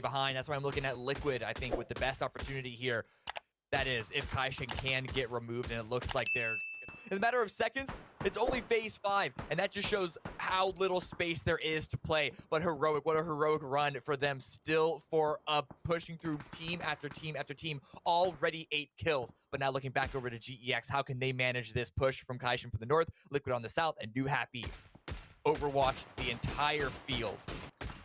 behind. That's why I'm looking at Liquid, I think, with the best opportunity here. That is, if Kaishin can get removed, and it looks like they're... In a matter of seconds, it's only phase 5, and that just shows how little space there is to play. But heroic, what a heroic run for them still for pushing through team after team after team. Already 8 kills, but now looking back over to GEX, how can they manage this push from Kaishin from the north, Liquid on the south, and New Happy overwatch the entire field.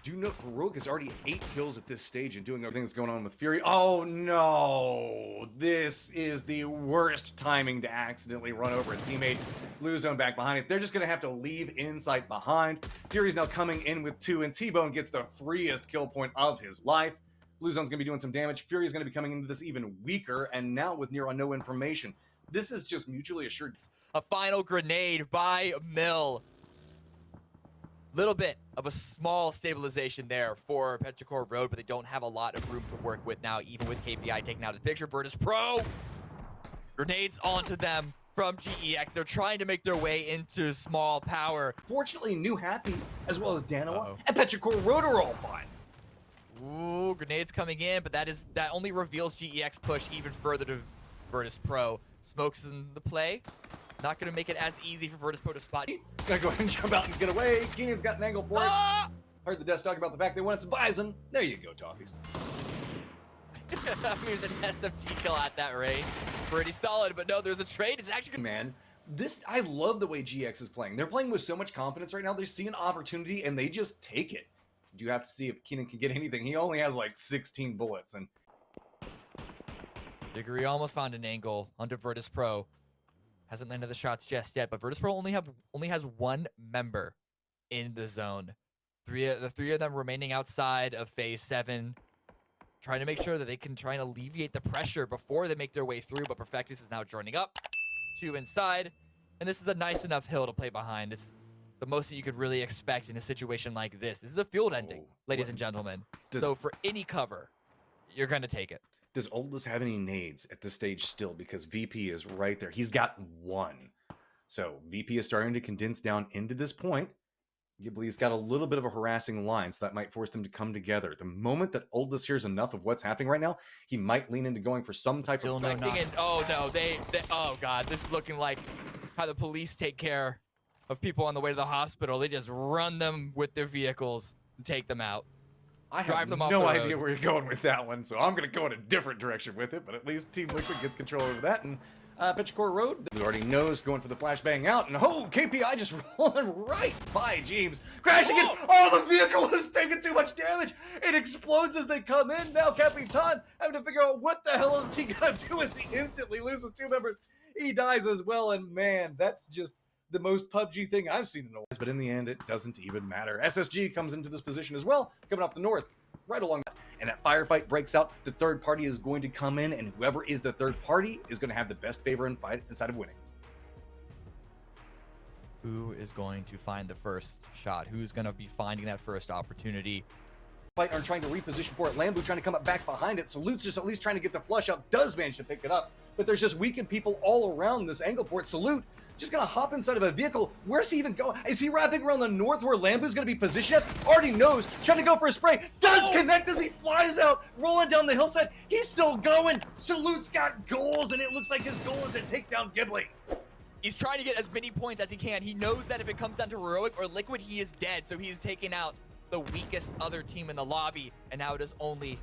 Do note, Heroic is already 8 kills at this stage and doing everything that's going on with Fury. Oh no! This is the worst timing to accidentally run over a teammate. Blue Zone back behind it. They're just going to have to leave Insight behind. Fury's now coming in with 2, and T-Bone gets the freest kill point of his life. Blue Zone's going to be doing some damage. Fury's going to be coming into this even weaker, and now with near on no information. This is just mutually assured. A final grenade by Mill. Little bit of a small stabilization there for Petrichor Road, but they don't have a lot of room to work with now, even with KPI taken out of the picture. Virtus Pro, grenades onto them from GEX. They're trying to make their way into small power. Fortunately, New Happy, as well as Danawa, and Petrichor Road are all fine. Ooh, grenades coming in, but that only reveals GEX push even further to Virtus Pro. Smokes in the play. Not going to make it as easy for Virtus Pro to spot. Gonna go ahead and jump out and get away. Keenan's got an angle for it. Heard the desk talk about the fact they wanted some Bison. There you go, Toffees. I mean, the SFG kill at that range. Pretty solid, but no, there's a trade. It's actually Man, I love the way GX is playing. They're playing with so much confidence right now. They see an opportunity and they just take it. You have to see if Keenan can get anything. He only has like 16 bullets. And Degree almost found an angle onto Virtus Pro. Hasn't landed the shots just yet, but Virtus Pro only has 1 member in the zone. The three of them remaining outside of phase 7, trying to make sure that they can try and alleviate the pressure before they make their way through, but Perfectus is now joining up. 2 inside, and this is a nice enough hill to play behind. It's the most that you could really expect in a situation like this. This is a field ending, ladies and gentlemen. So for any cover, you're going to take it. Does Oldest have any nades at this stage still? Because VP is right there. He's got 1. So VP is starting to condense down into this point. Ghibli's got a little bit of a harassing line, so that might force them to come together. The moment that Oldest hears enough of what's happening right now, he might lean into going for some type of... Oh no, oh god, this is looking like how the police take care of people on the way to the hospital. They just run them with their vehicles and take them out. I have no idea where you're going with that one, so I'm going to go in a different direction with it, but at least Team Liquid gets control over that, and Petrichor Road, who already knows, going for the flashbang out, and KPI just rolling right by James. Crashing it! Oh, the vehicle is taking too much damage! It explodes as they come in. Now Capitan having to figure out what the hell is he going to do as he instantly loses 2 members. He dies as well, and man, that's just the most PUBG thing I've seen in a while. But in the end, it doesn't even matter. SSG comes into this position as well, coming off the north, right along that. And that firefight breaks out. The third party is going to come in, and whoever is the third party is going to have the best favor and fight inside of winning. Who is going to find the first shot? Who's going to be finding that first opportunity? Fight are trying to reposition for it. Lambu trying to come up back behind it. Salute's just at least trying to get the flush out. Does manage to pick it up, but there's just weakened people all around this angle for it. Salute just gonna hop inside of a vehicle. Where's he even going? Is he wrapping around the north where Lambu's gonna be positioned at? Already knows, trying to go for a spray. Does connect as he flies out, rolling down the hillside. He's still going. Salute's got goals, and it looks like his goal is to take down Ghibli. He's trying to get as many points as he can. He knows that if it comes down to Heroic or Liquid, he is dead. So he's taken out the weakest other team in the lobby, and now it is only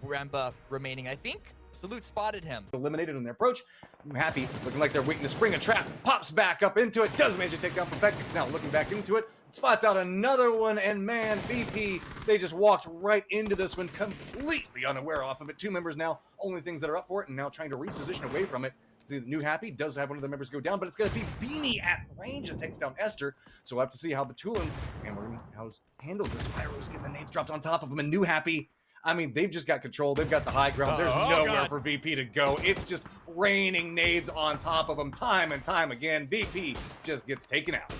Remba remaining. I think Salute spotted him. Eliminated on their approach. I'm happy, looking like they're waiting to spring a trap. Pops back up into it, does manage to take down Perfectix. Now looking back into it, spots out another one, and man, VP, they just walked right into this one, completely unaware off of it. 2 members now, only things that are up for it, and now trying to reposition away from it. See, the New Happy does have one of the members go down, but it's going to be Beanie at range and takes down Esther. So we'll have to see how Batulins and how handles this. Spyro's getting the nades dropped on top of him, and New Happy, I mean, they've just got control. They've got the high ground. There's nowhere for VP to go. It's just raining nades on top of them time and time again. VP just gets taken out.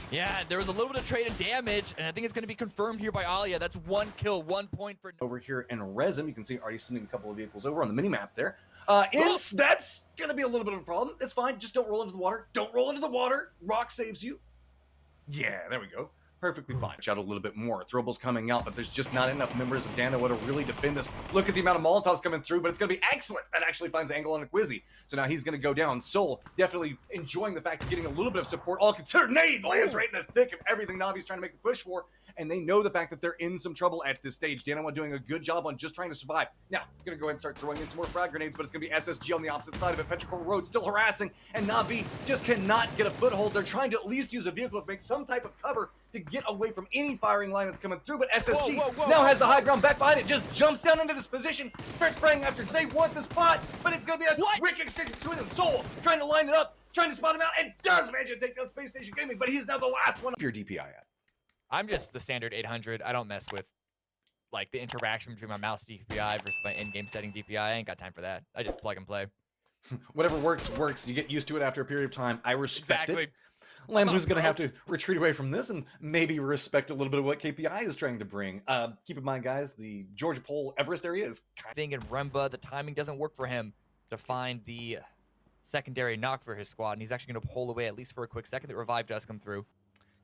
Yeah, there was a little bit of trade and damage, and I think it's going to be confirmed here by Alia. That's 1 kill, 1 point for... Over here in Resim, you can see already sending a couple of vehicles over on the mini-map there. That's going to be a little bit of a problem. It's fine. Just don't roll into the water. Don't roll into the water. Rock saves you. Yeah, there we go. perfectly fine. Out a little bit more. Throwable's coming out, but there's just not enough members of Danawa to really defend this. Look at the amount of Molotovs coming through, but it's going to be excellent. That actually finds Angle on a Quizzy. So now he's going to go down. Soul definitely enjoying the fact of getting a little bit of support. All considered, nade lands right in the thick of everything Navi's trying to make the push for. And they know the fact that they're in some trouble at this stage. Danawa doing a good job on just trying to survive. Now, I'm going to go ahead and start throwing in some more frag grenades, but it's going to be SSG on the opposite side of it. Petrichor Road still harassing, and Navi just cannot get a foothold. They're trying to at least use a vehicle to make some type of cover to get away from any firing line that's coming through, but SSG now has the high ground back behind it, just jumps down into this position, starts spraying after they want the spot, but it's going to be a quick exchange between them. Soul trying to line it up, trying to spot him out, and does manage to take down Space Station Gaming, but he's now the last one. Your DPI at? I'm just the standard 800. I don't mess with like the interaction between my mouse DPI versus my in-game setting DPI. I ain't got time for that. I just plug and play. Whatever works, works. You get used to it after a period of time. I respect it. Lambu's going to have to retreat away from this and maybe respect a little bit of what KPI is trying to bring. Keep in mind, guys, the Georgia Pole Everest area is I think in Remba, the timing doesn't work for him to find the secondary knock for his squad, and he's actually going to pull away at least for a quick second. The revive does come through.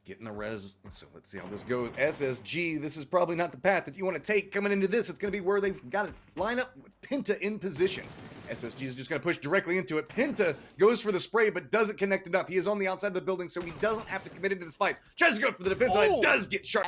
Getting the res. So let's see how this goes. SSG, this is probably not the path that you want to take coming into this. It's going to be where they've got to line up with Penta in position. SSG is just going to push directly into it. Penta goes for the spray, but doesn't connect enough. He is on the outside of the building, so he doesn't have to commit into this fight. Tries to go for the defense, and it does get sharp.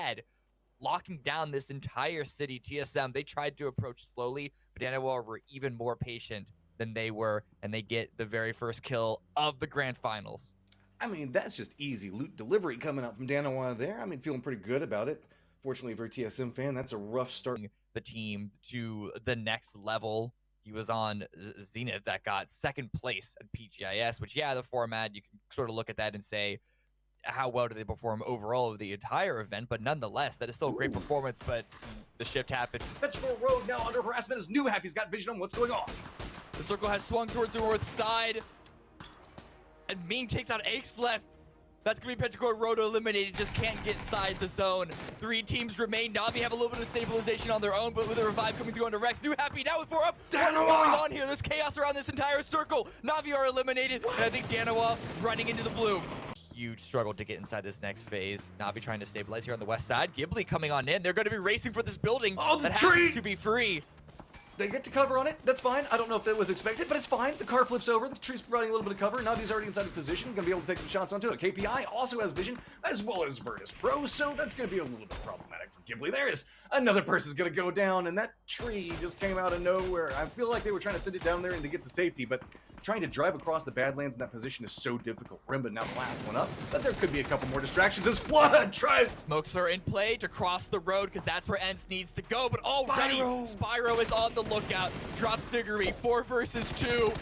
Locking down this entire city, TSM, they tried to approach slowly, but Danawa were even more patient than they were, and they get the very first kill of the grand finals. I mean, that's just easy loot delivery coming out from Danawa there. I mean, feeling pretty good about it. Fortunately for a TSM fan, that's a rough start. The team to the next level. He was on Zenith that got second place at PGIS, which, yeah, the format, you can sort of look at that and say, how well do they perform overall of the entire event? But nonetheless, that is still a great performance, but the shift happened. Vegetable Road now under harassment as New Happy's got vision on what's going on. The circle has swung towards the north side. And Ming takes out Ace left. That's going to be Petrichor Roto eliminated. Just can't get inside the zone. 3 teams remain. Navi have a little bit of stabilization on their own, but with a revive coming through onto Rex. New Happy now with 4 up. What is going on here? There's chaos around this entire circle. Navi are eliminated. And I think Danawa running into the blue. Huge struggle to get inside this next phase. Navi trying to stabilize here on the west side. Ghibli coming on in. They're going to be racing for this building. Oh, the that tree! happens to be free. They get to cover on it. That's fine. I don't know if that was expected, but it's fine. The car flips over. The tree's providing a little bit of cover. Navi's already inside the position. Going to be able to take some shots onto it. KPI also has vision, as well as Virtus Pro, so that's going to be a little bit problematic for Ghibli. There is another person's going to go down, and that tree just came out of nowhere. I feel like they were trying to send it down there and to get to safety, but trying to drive across the Badlands in that position is so difficult. Rimba now the last one up, but there could be a couple more distractions as Flood tries. Smokes are in play to cross the road because that's where Ents needs to go, but already Spyro is on the lookout. Drops Diggory, 4 versus 2.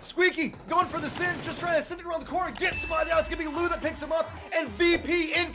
Squeaky going for the sin, just trying to send it around the corner, get somebody out. It's gonna be Lou that picks him up, and VP in